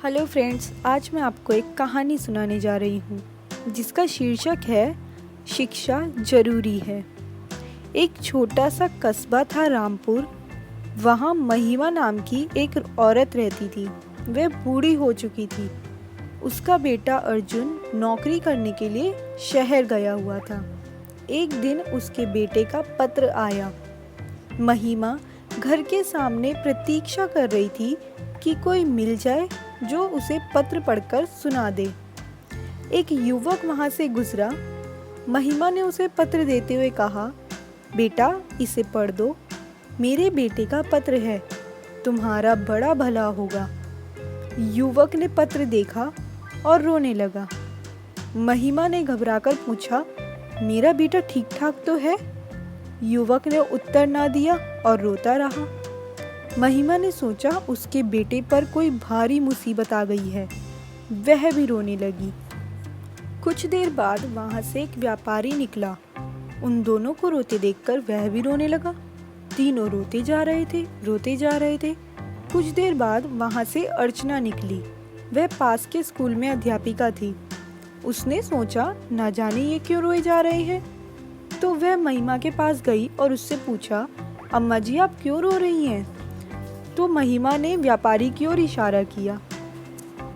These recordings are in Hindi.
हेलो फ्रेंड्स, आज मैं आपको एक कहानी सुनाने जा रही हूँ जिसका शीर्षक है शिक्षा जरूरी है। एक छोटा सा कस्बा था रामपुर। वहाँ महिमा नाम की एक औरत रहती थी। वह बूढ़ी हो चुकी थी। उसका बेटा अर्जुन नौकरी करने के लिए शहर गया हुआ था। एक दिन उसके बेटे का पत्र आया। महिमा घर के सामने प्रतीक्षा कर रही थी कि कोई मिल जाए जो उसे पत्र पढ़कर सुना दे। एक युवक वहां से गुजरा। महिमा ने उसे पत्र देते हुए कहा, बेटा इसे पढ़ दो, मेरे बेटे का पत्र है, तुम्हारा बड़ा भला होगा। युवक ने पत्र देखा और रोने लगा। महिमा ने घबराकर पूछा, मेरा बेटा ठीक ठाक तो है? युवक ने उत्तर ना दिया और रोता रहा। महिमा ने सोचा उसके बेटे पर कोई भारी मुसीबत आ गई है। वह भी रोने लगी। कुछ देर बाद वहां से एक व्यापारी निकला। उन दोनों को रोते देखकर वह भी रोने लगा। तीनों रोते जा रहे थे। कुछ देर बाद वहां से अर्चना निकली। वह पास के स्कूल में अध्यापिका थी। उसने सोचा ना जाने ये क्यों रोए जा रहे हैं, तो वह महिमा के पास गई और उससे पूछा, अम्मा जी आप क्यों रो रही हैं? तो महिमा ने व्यापारी की ओर इशारा किया।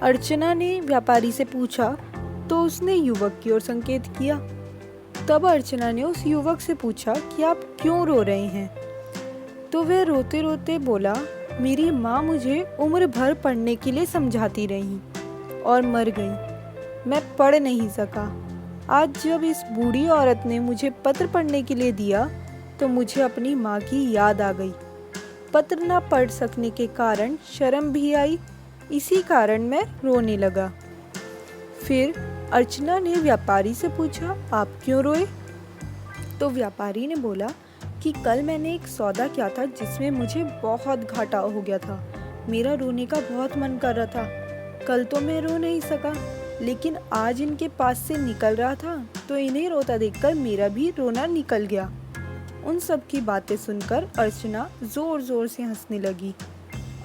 अर्चना ने व्यापारी से पूछा तो उसने युवक की ओर संकेत किया। तब अर्चना ने उस युवक से पूछा कि आप क्यों रो रहे हैं? तो वह रोते रोते बोला, मेरी माँ मुझे उम्र भर पढ़ने के लिए समझाती रही और मर गई। मैं पढ़ नहीं सका। आज जब इस बूढ़ी औरत ने मुझे पत्र पढ़ने के लिए दिया तो मुझे अपनी माँ की याद आ गई। पत्र न पढ़ सकने के कारण शर्म भी आई। इसी कारण मैं रोने लगा। फिर अर्चना ने व्यापारी से पूछा, आप क्यों रोए? तो व्यापारी ने बोला कि कल मैंने एक सौदा किया था जिसमें मुझे बहुत घाटा हो गया था। मेरा रोने का बहुत मन कर रहा था। कल तो मैं रो नहीं सका, लेकिन आज इनके पास से निकल रहा था तो इन्हें रोता देखकर मेरा भी रोना निकल गया। उन सब की बातें सुनकर अर्चना जोर जोर से हंसने लगी।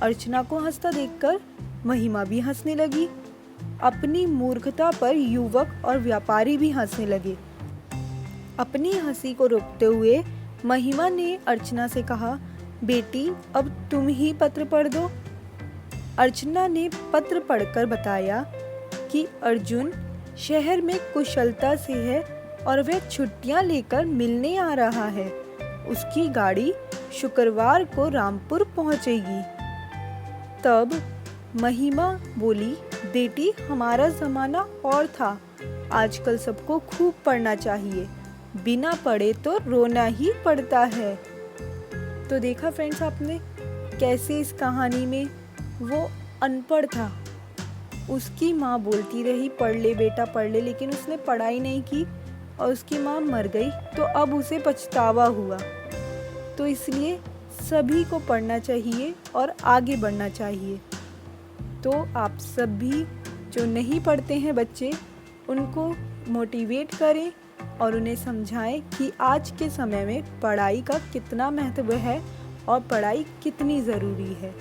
अर्चना को हंसता देखकर महिमा भी हंसने लगी। अपनी मूर्खता पर युवक और व्यापारी भी हंसने लगे। अपनी हंसी को रोकते हुए महिमा ने अर्चना से कहा, बेटी अब तुम ही पत्र पढ़ दो। अर्चना ने पत्र पढ़कर बताया कि अर्जुन शहर में कुशलता से है और वह छुट्टियां लेकर मिलने आ रहा है। उसकी गाड़ी शुक्रवार को रामपुर पहुंचेगी। तब महिमा बोली, बेटी हमारा ज़माना और था। आजकल सबको खूब पढ़ना चाहिए, बिना पढ़े तो रोना ही पड़ता है। तो देखा फ्रेंड्स आपने कैसे इस कहानी में वो अनपढ़ था। उसकी माँ बोलती रही पढ़ ले बेटा पढ़ ले, लेकिन उसने पढ़ाई नहीं की और उसकी माँ मर गई तो अब उसे पछतावा हुआ। तो इसलिए सभी को पढ़ना चाहिए और आगे बढ़ना चाहिए। तो आप सभी जो नहीं पढ़ते हैं बच्चे, उनको मोटिवेट करें और उन्हें समझाएं कि आज के समय में पढ़ाई का कितना महत्व है और पढ़ाई कितनी ज़रूरी है।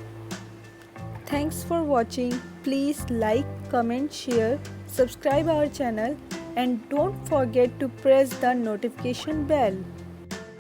Thanks for watching. Please like, comment, share, subscribe our channel and don't forget to press the notification bell.